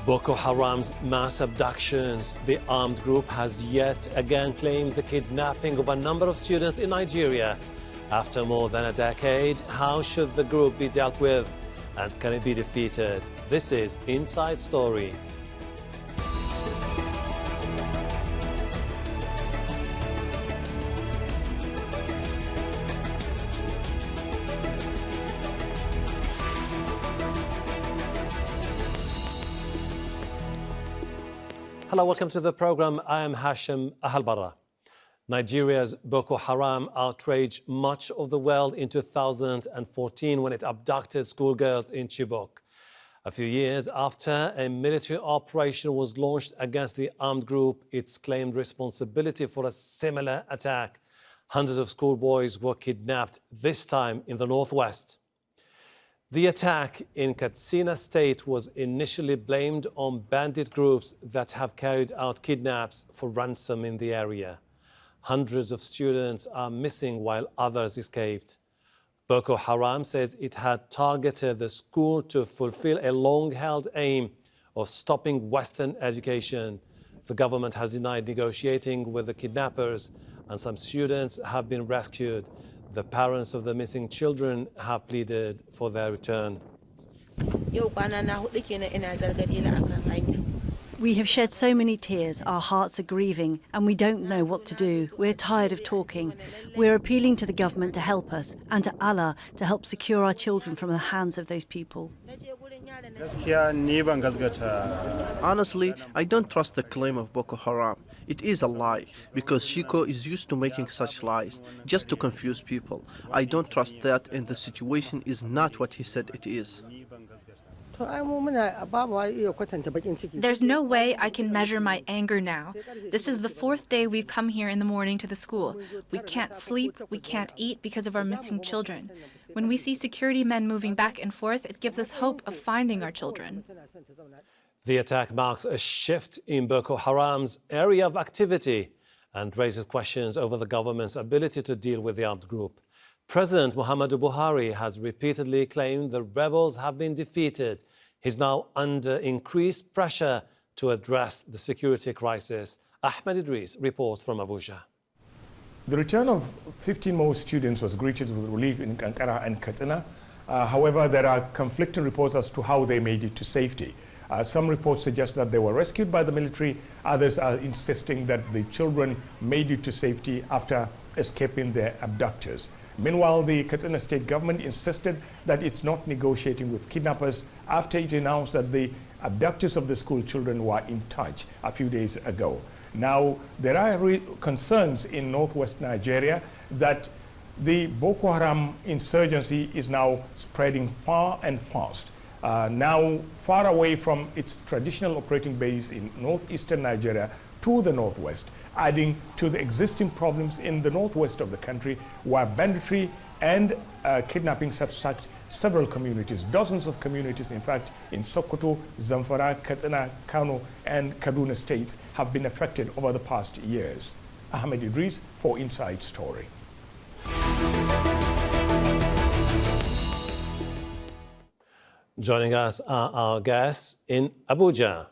Boko Haram's mass abductions. The armed group has yet again claimed the kidnapping of a number of students in Nigeria. After more than a decade, how should the group be dealt with? And can it be defeated? This is Inside Story. Hello, welcome to the program. I am Hashem Ahelbarra. Nigeria's Boko Haram outraged much of the world in 2014 when it abducted schoolgirls in Chibok. A few years after a military operation was launched against the armed group, it's claimed responsibility for a similar attack. Hundreds of schoolboys were kidnapped, this time in the northwest. The attack in Katsina state was initially blamed on bandit groups that have carried out kidnaps for ransom in the area. Hundreds of students are missing while others escaped. Boko Haram says it had targeted the school to fulfill a long-held aim of stopping Western education. The government has denied negotiating with the kidnappers, and some students have been rescued. The parents of the missing children have pleaded for their return. We have shed so many tears, our hearts are grieving, and we don't know what to do. We're tired of talking. We're appealing to the government to help us, and to Allah to help secure our children from the hands of those people. Honestly, I don't trust the claim of Boko Haram. It is a lie, because Shiko is used to making such lies, just to confuse people. I don't trust that, and the situation is not what he said it is. There's no way I can measure my anger now. This is the fourth day we've come here in the morning to the school. We can't sleep, we can't eat because of our missing children. When we see security men moving back and forth, it gives us hope of finding our children. The attack marks a shift in Boko Haram's area of activity and raises questions over the government's ability to deal with the armed group. President Muhammadu Buhari has repeatedly claimed the rebels have been defeated. He's now under increased pressure to address the security crisis. Ahmed Idris reports from Abuja. The return of 15 more students was greeted with relief in Ankara and Katsina. However, there are conflicting reports as to how they made it to safety. Some reports suggest that they were rescued by the military. Others are insisting that the children made it to safety after escaping their abductors. Meanwhile, the Katsina state government insisted that it's not negotiating with kidnappers after it announced that the abductors of the school children were in touch a few days ago. Now, there are concerns in northwest Nigeria that the Boko Haram insurgency is now spreading far and fast. Now far away from its traditional operating base in northeastern Nigeria to the northwest, adding to the existing problems in the northwest of the country, where banditry and kidnappings have sacked several communities, dozens of communities, in fact, in Sokoto, Zamfara, Katsina, Kano, and Kaduna states have been affected over the past years. Ahmed Idris for Inside Story. Joining us are our guests in Abuja.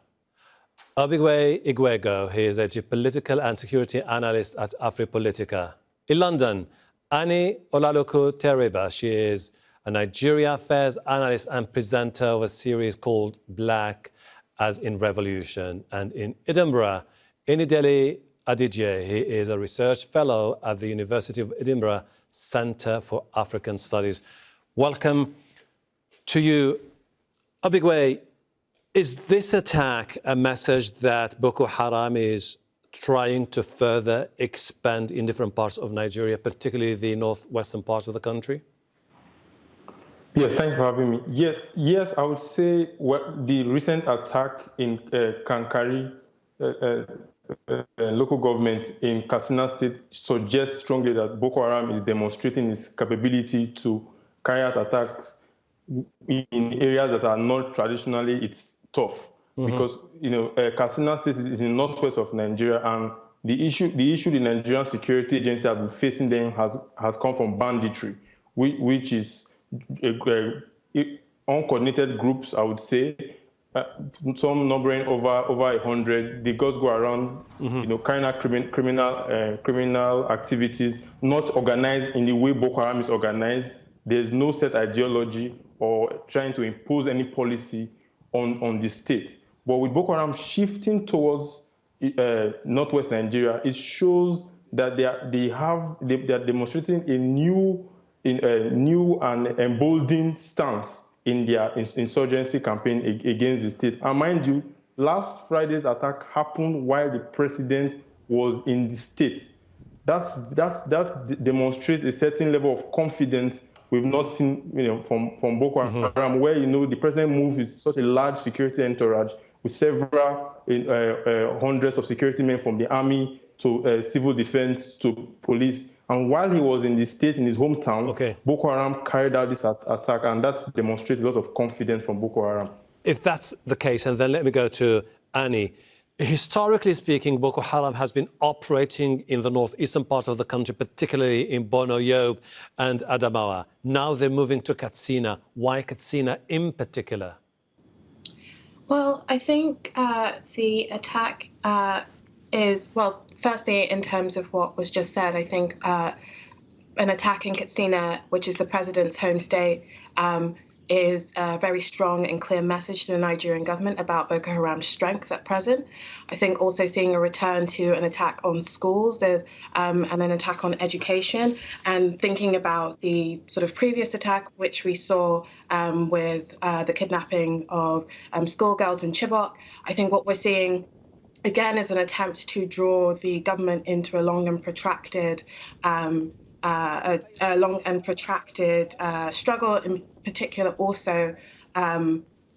Ovigwe Eguegu, he is a geopolitical and security analyst at Afripolitika. In London, Olaloku-Teriba, she is a Nigeria affairs analyst and presenter of a series called Black as in Revolution. And in Edinburgh, Dele-Adedeji, he is a research fellow at the University of Edinburgh Center for African Studies. Welcome to you. Ovigwe, is this attack a message that Boko Haram is trying to further expand in different parts of Nigeria, particularly the northwestern parts of the country? Yes, thanks for having me. Yes, I would say the recent attack in Kankari local government in Katsina state suggests strongly that Boko Haram is demonstrating its capability to carry out attacks in areas that are not traditionally its tough. Because Katsina state is in the northwest of Nigeria, and the issue the Nigerian security agency have been facing them has come from banditry, which is uncoordinated groups, I would say, some numbering over 100. The girls go around, carrying out criminal activities, not organized in the way Boko Haram is organized. There's no set ideology or trying to impose any policy on the states. But with Boko Haram shifting towards northwest Nigeria, it shows that they are demonstrating a new and emboldened stance in their insurgency campaign against the state. And mind you, last Friday's attack happened while the president was in the state. That demonstrates a certain level of confidence we've not seen, from Boko Haram, where the president moved with such a large security entourage with several hundreds of security men from the army to civil defense to police. And while he was in the state, in his hometown, Boko Haram carried out this attack, and that demonstrates a lot of confidence from Boko Haram. If that's the case, and then let me go to Annie. Historically speaking, Boko Haram has been operating in the northeastern part of the country, particularly in Borno, Yobe and Adamawa. Now they're moving to Katsina. Why Katsina in particular? Well, I think the attack is, well, firstly, in terms of what was just said, I think an attack in Katsina, which is the president's home state, is a very strong and clear message to the Nigerian government about Boko Haram's strength at present. I think also seeing a return to an attack on schools and an attack on education, and thinking about the sort of previous attack, which we saw with the kidnapping of schoolgirls in Chibok. I think what we're seeing again is an attempt to draw the government into a long and protracted struggle, in particular also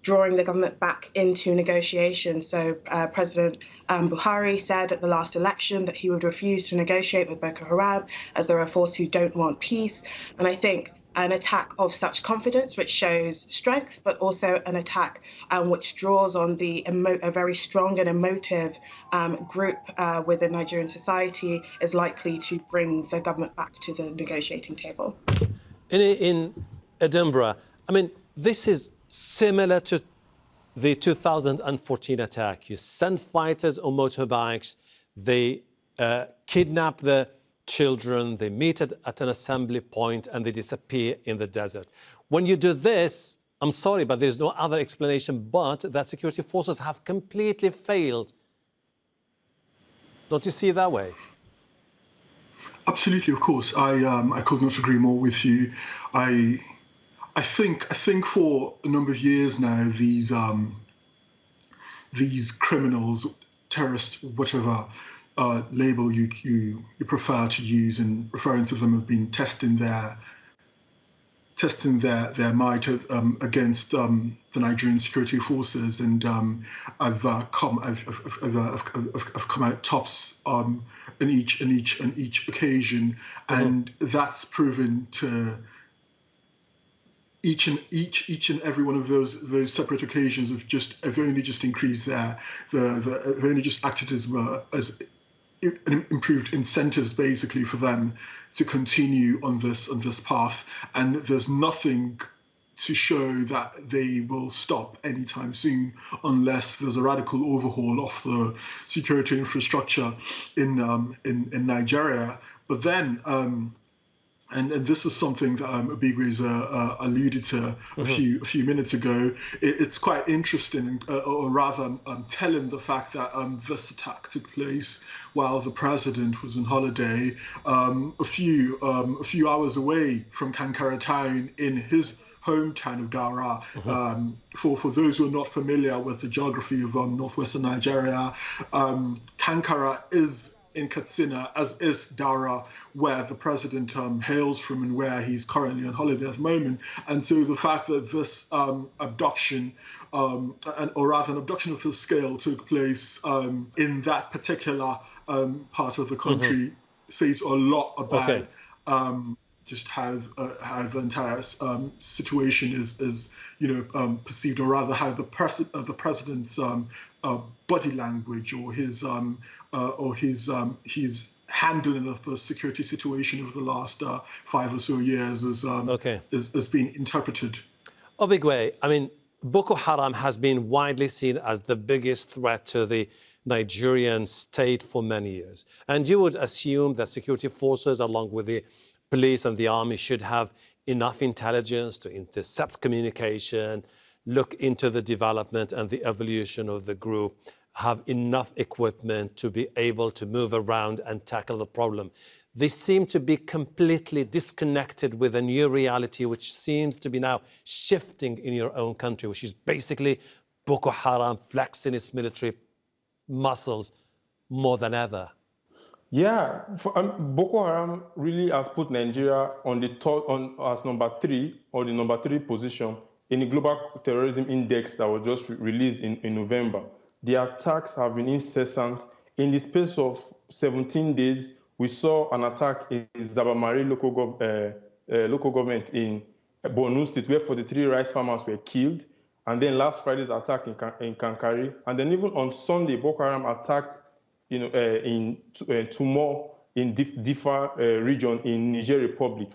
drawing the government back into negotiations. So President Buhari said at the last election that he would refuse to negotiate with Boko Haram, as there are forces who don't want peace. And I think an attack of such confidence, which shows strength, but also an attack which draws on a very strong and emotive group within Nigerian society, is likely to bring the government back to the negotiating table. In Edinburgh, I mean, this is similar to the 2014 attack. You send fighters on motorbikes, they kidnap the children, they meet at an assembly point, and they disappear in the desert. When you do this, I'm sorry, but there's no other explanation but that security forces have completely failed. Don't you see it that way? Absolutely, of course. I could not agree more with you. I think for a number of years now, these criminals, terrorists, whatever label you prefer to use, and referring to them, have been testing their might against the Nigerian security forces, and have come out tops in each occasion, and that's proven to each and every one of those separate occasions have only just increased have only just acted as improved incentives basically for them to continue on this path, and there's nothing to show that they will stop anytime soon unless there's a radical overhaul of the security infrastructure in Nigeria. But then and this is something that Ovigwe's alluded to a few minutes ago. It's quite interesting, or rather telling, the fact that this attack took place while the president was on holiday, a few hours away from Kankara town in his hometown of Daura. For those who are not familiar with the geography of northwestern Nigeria, Kankara is in Katsina, as is Daura, where the president hails from and where he's currently on holiday at the moment. And so the fact that this abduction, or rather an abduction of this scale, took place in that particular part of the country says a lot about just how the entire situation is perceived, or rather how the president's body language or his handling of the security situation over the last 5 or so years has been interpreted. Ovigwe, I mean, Boko Haram has been widely seen as the biggest threat to the Nigerian state for many years. And you would assume that security forces, along with the police and the army, should have enough intelligence to intercept communication, look into the development and the evolution of the group, have enough equipment to be able to move around and tackle the problem. They seem to be completely disconnected with a new reality which seems to be now shifting in your own country, which is basically Boko Haram flexing its military muscles more than ever. Yeah, Boko Haram really has put Nigeria on the top, as number 3 or the number 3 position in the Global Terrorism Index that was just released in November. The attacks have been incessant. In the space of 17 days, we saw an attack in Zabamari local government in Borno State, where 43 rice farmers were killed. And then last Friday's attack in Kankari. And then even on Sunday, Boko Haram attacked in Tumor in Difa region in Niger Republic.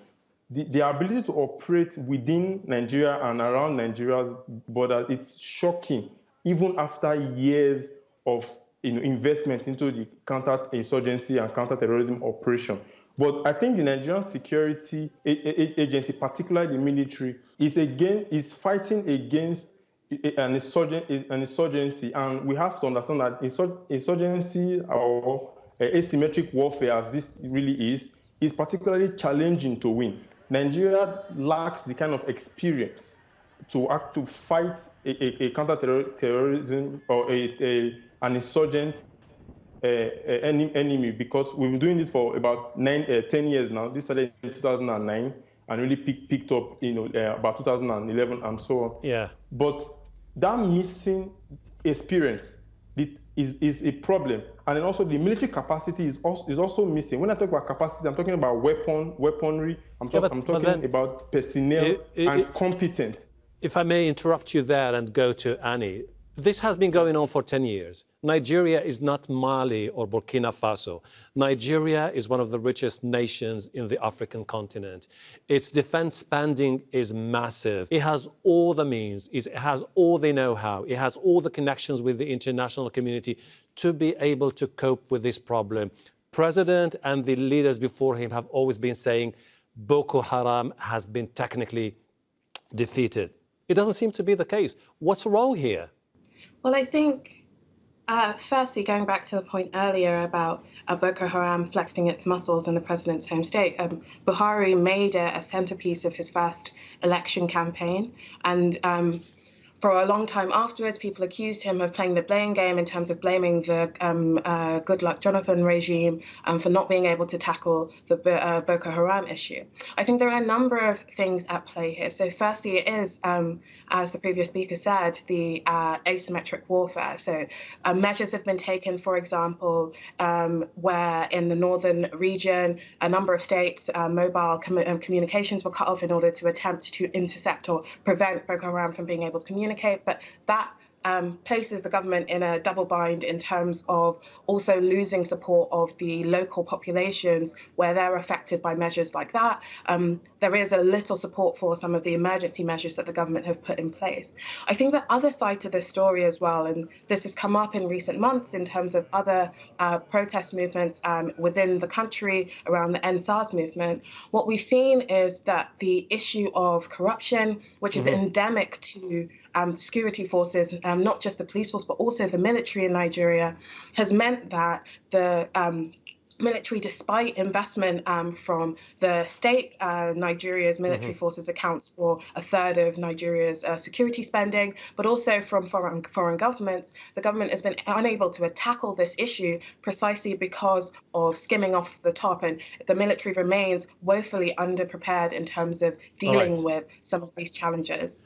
The ability to operate within Nigeria and around Nigeria's border, it's shocking, even after years of investment into the counter-insurgency and counter-terrorism operation. But I think the Nigerian security agency, particularly the military, is fighting against an insurgency, and we have to understand that insurgency or asymmetric warfare, as this really is particularly challenging to win. Nigeria lacks the kind of experience to fight a counter-terrorism or an insurgent enemy, because we've been doing this for about 10 years now. This started in 2009 and really picked up, about 2011 and so on. Yeah. But that missing experience is a problem, and then also the military capacity is also missing. When I talk about capacity, I'm talking about weaponry. I'm talking about personnel and competence. If I may interrupt you there and go to Annie. This has been going on for 10 years. Nigeria is not Mali or Burkina Faso. Nigeria is one of the richest nations in the African continent. Its defense spending is massive. It has all the means, it has all the know-how, it has all the connections with the international community to be able to cope with this problem. President and the leaders before him have always been saying Boko Haram has been technically defeated. It doesn't seem to be the case. What's wrong here? Well, I think, firstly, going back to the point earlier about Boko Haram flexing its muscles in the president's home state, Buhari made it a centerpiece of his first election campaign. And for a long time afterwards, people accused him of playing the blame game in terms of blaming the Goodluck Jonathan regime for not being able to tackle the Boko Haram issue. I think there are a number of things at play here. So firstly, it is, as the previous speaker said, the asymmetric warfare. So measures have been taken, for example, where in the northern region, a number of states' mobile communications were cut off in order to attempt to intercept or prevent Boko Haram from being able to communicate. But that places the government in a double bind in terms of also losing support of the local populations where they're affected by measures like that. There is a little support for some of the emergency measures that the government have put in place. I think the other side to this story as well, and this has come up in recent months in terms of other protest movements within the country around the End SARS movement, what we've seen is that the issue of corruption, which is endemic to security forces, not just the police force, but also the military in Nigeria, has meant that the military, despite investment from the state, Nigeria's military forces accounts for a third of Nigeria's security spending, but also from foreign governments, the government has been unable to tackle this issue precisely because of skimming off the top, and the military remains woefully underprepared in terms of dealing with some of these challenges.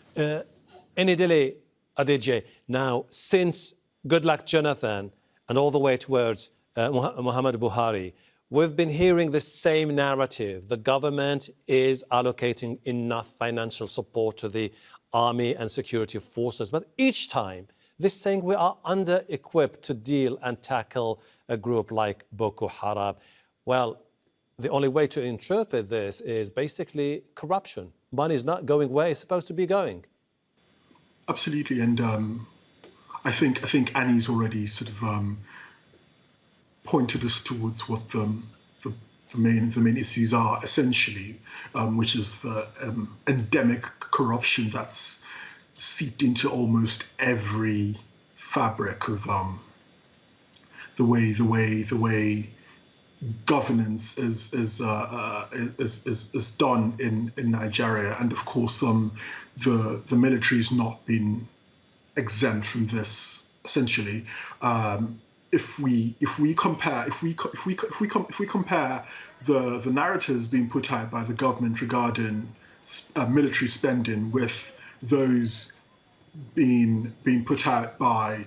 Dele-Adedeji, now, since Goodluck Jonathan and all the way towards Muhammad Buhari, we've been hearing the same narrative. The government is allocating enough financial support to the army and security forces. But each time, they're saying we are under-equipped to deal and tackle a group like Boko Haram. Well, the only way to interpret this is basically corruption. Money is not going where it's supposed to be going. Absolutely, and I think Annie's already sort of pointed us towards what the main issues are essentially, which is the endemic corruption that's seeped into almost every fabric of the way governance is done in Nigeria, and of course the military's not been exempt from this essentially. If we compare the narratives being put out by the government regarding military spending with those being put out by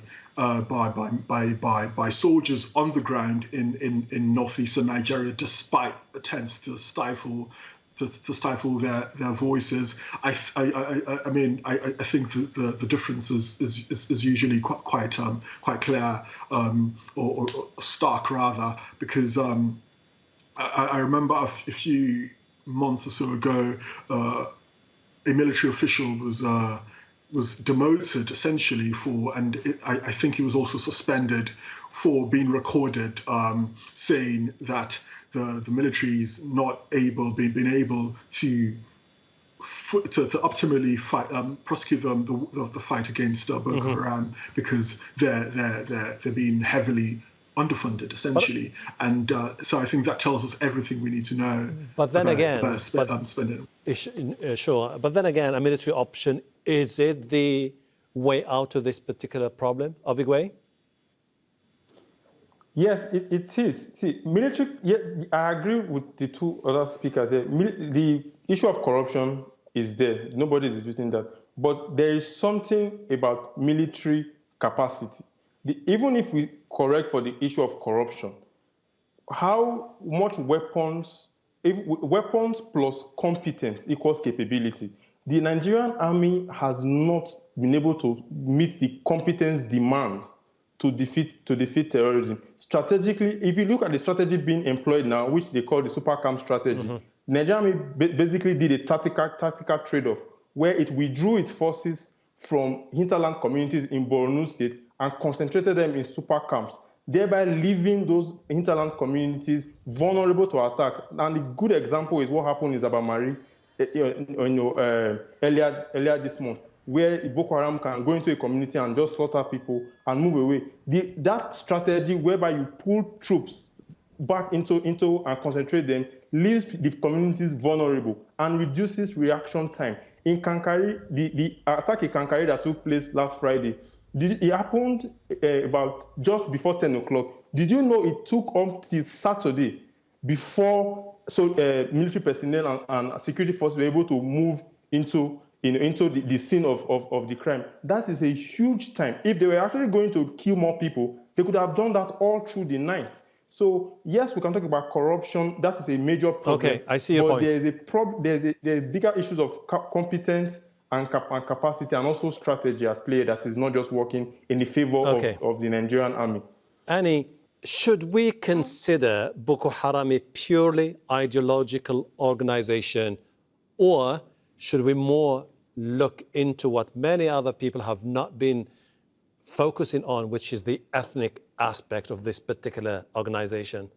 soldiers on the ground in northeastern Nigeria, despite attempts to stifle their voices, I think the difference is usually quite clear, or stark rather, because I remember a few months or so ago, a military official was demoted essentially I think he was also suspended for being recorded saying that the military is not been able to optimally prosecute the fight against Boko Haram because they're being heavily underfunded essentially, and so I think that tells us everything we need to know. But then about spending. Sure, but then again, a military option, is it the way out of this particular problem, Ovigwe? Yes, it is. See, military. Yeah, I agree with the two other speakers here. The issue of corruption is there. Nobody is disputing that. But there is something about military capacity. Even if we correct for the issue of corruption, how much weapons plus competence equals capability. The Nigerian army has not been able to meet the competence demand to defeat terrorism. Strategically, if you look at the strategy being employed now, which they call the super camp strategy, Nigerian army basically did a tactical trade-off where it withdrew its forces from hinterland communities in Borno State and concentrated them in super camps, thereby leaving those hinterland communities vulnerable to attack. And a good example is what happened in Zabamari earlier this month, where Boko Haram can go into a community and just slaughter people and move away. That strategy whereby you pull troops back into and concentrate them leaves the communities vulnerable and reduces reaction time. In Kankari, the attack in Kankari that took place last Friday, it happened about just before 10 o'clock. Did you know it took until Saturday before military personnel and security forces were able to move into the scene of the crime? That is a huge time. If they were actually going to kill more people, they could have done that all through the night. So yes, we can talk about corruption. That is a major problem. Okay, I see your point. There's bigger issues of competence and capacity, and also strategy at play that is not just working in the favor of the Nigerian army. Annie, should we consider Boko Haram a purely ideological organization, or should we more look into what many other people have not been focusing on, which is the ethnic aspect of this particular organization?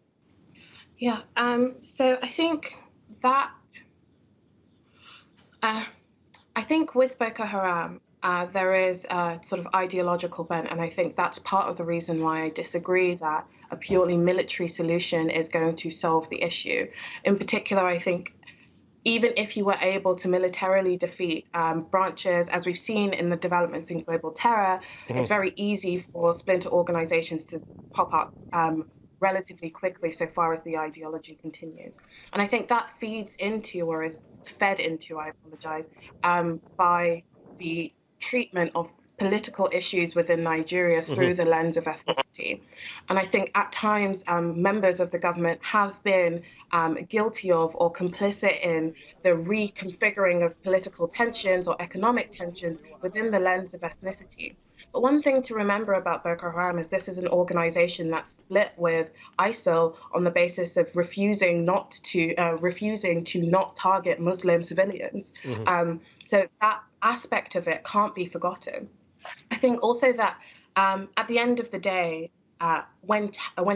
Yeah, so I think that, I think with Boko Haram, there is a sort of ideological bent, and I think that's part of the reason why I disagree that a purely military solution is going to solve the issue. In particular, I think even if you were able to militarily defeat branches, as we've seen in the developments in global terror, it's very easy for splinter organizations to pop up relatively quickly so far as the ideology continues. And I think that feeds into, or is fed into, I apologize, by the treatment of political issues within Nigeria through the lens of ethnicity. And I think at times members of the government have been guilty of or complicit in the reconfiguring of political tensions or economic tensions within the lens of ethnicity. But one thing to remember about Boko Haram is this is an organization that's split with ISIL on the basis of refusing to not target Muslim civilians. So that aspect of it can't be forgotten. I think also that at the end of the day, when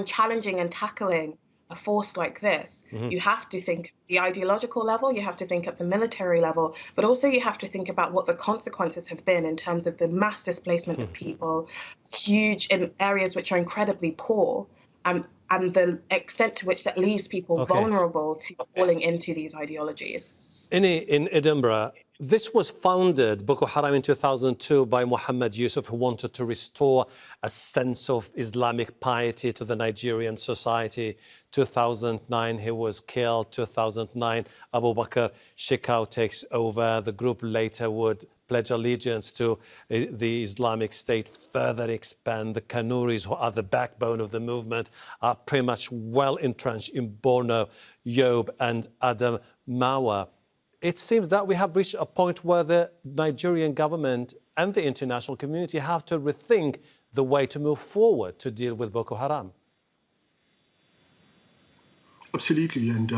challenging and tackling a force like this, you have to think at the ideological level, you have to think at the military level, but also you have to think about what the consequences have been in terms of the mass displacement of people, huge in areas which are incredibly poor, and the extent to which that leaves people vulnerable to falling into these ideologies. In Edinburgh, this was founded, Boko Haram, in 2002 by Mohammed Yusuf, who wanted to restore a sense of Islamic piety to the Nigerian society. 2009, he was killed. 2009, Abu Bakr Shekau takes over. The group later would pledge allegiance to the Islamic State, further expand. The Kanuris, who are the backbone of the movement, are pretty much well entrenched in Borno, Yobe and Adamawa. It seems that we have reached a point where the Nigerian government and the international community have to rethink the way to move forward to deal with Boko Haram. Absolutely, and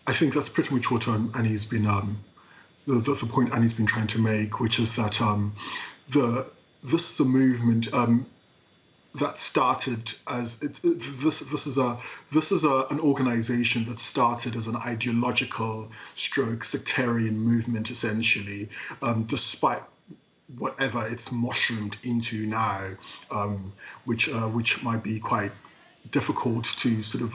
I think that's pretty much what Annie's been, that's the point Annie's been trying to make, which is that this is a movement that started as this is an organization that started as an ideological stroke sectarian movement, essentially, despite whatever it's mushroomed into now, which might be quite difficult to sort of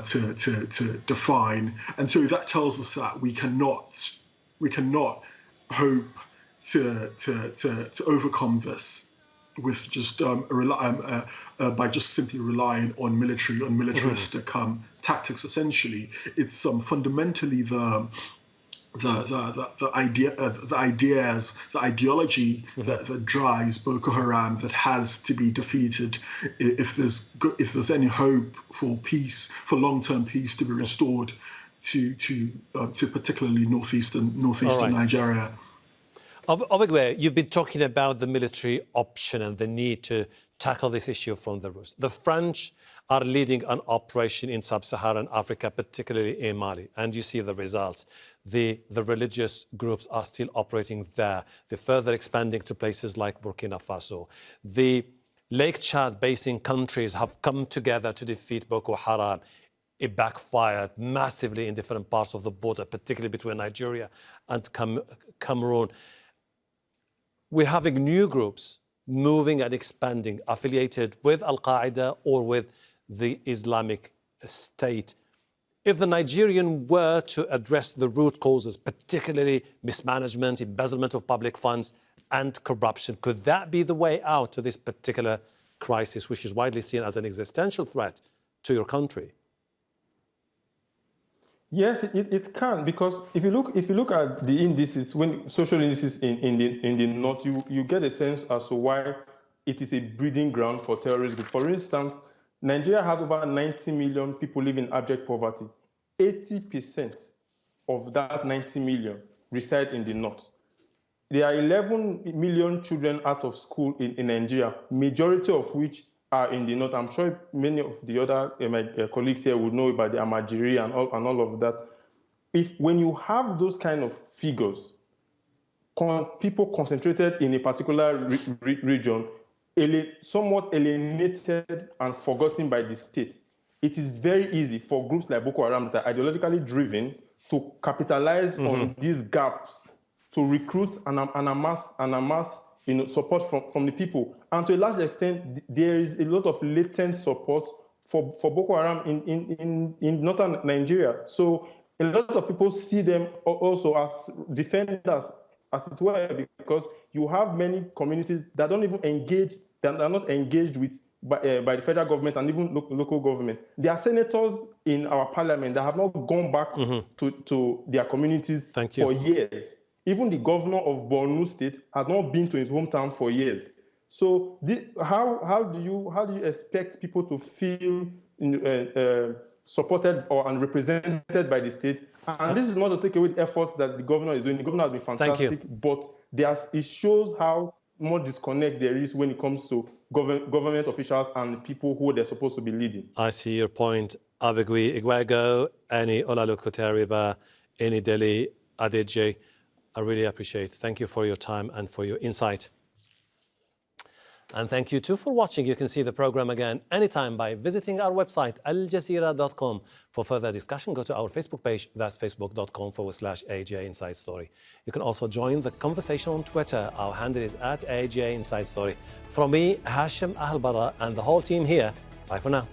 to define. And so that tells us that we cannot hope to overcome this with just by just simply relying on militaristic tactics. Essentially, it's fundamentally the ideology that drives Boko Haram that has to be defeated if there's any hope for peace, for long-term peace to be restored to particularly northeastern Nigeria. Ovigwe, you've been talking about the military option and the need to tackle this issue from the roots. The French are leading an operation in sub-Saharan Africa, particularly in Mali, and you see the results. The religious groups are still operating there. They're further expanding to places like Burkina Faso. The Lake Chad basin countries have come together to defeat Boko Haram. It backfired massively in different parts of the border, particularly between Nigeria and Cameroon. We're having new groups moving and expanding, affiliated with Al-Qaeda or with the Islamic State. If the Nigerian were to address the root causes, particularly mismanagement, embezzlement of public funds and corruption, could that be the way out to this particular crisis, which is widely seen as an existential threat to your country? Yes, it can, because if you look at the indices, when social indices in the north, you get a sense as to why it is a breeding ground for terrorism. For instance, Nigeria has over 90 million people living in abject poverty. 80% of that 90 million reside in the north. There are 11 million children out of school in Nigeria, majority of which are in the north. I'm sure many of the other my colleagues here would know about the Amajiri and all of that. When you have those kind of figures, people concentrated in a particular region, somewhat alienated and forgotten by the state, it is very easy for groups like Boko Haram that are ideologically driven to capitalize on these gaps, to recruit and amass support from the people. And to a large extent, there is a lot of latent support for Boko Haram in northern Nigeria. So a lot of people see them also as defenders, as it were, because you have many communities that don't even engage, that are not engaged with by the federal government and even local government. There are senators in our parliament that have not gone back to their communities for years. Even the governor of Borno State has not been to his hometown for years. So how do you expect people to feel supported and represented by the state? And this is not to take away the efforts that the governor is doing. The governor has been fantastic, but it shows how more disconnect there is when it comes to government officials and people who they're supposed to be leading. I see your point. Ovigwe Eguegu, any Olaloku-Teriba, any Dele-Adedeji. I really appreciate it. Thank you for your time and for your insight. And thank you too for watching. You can see the program again anytime by visiting our website, aljazeera.com. For further discussion, go to our Facebook page. That's facebook.com/AJ Inside Story. You can also join the conversation on Twitter. Our handle is @AJ Inside Story. From me, Hashem Ahelbarra, and the whole team here, bye for now.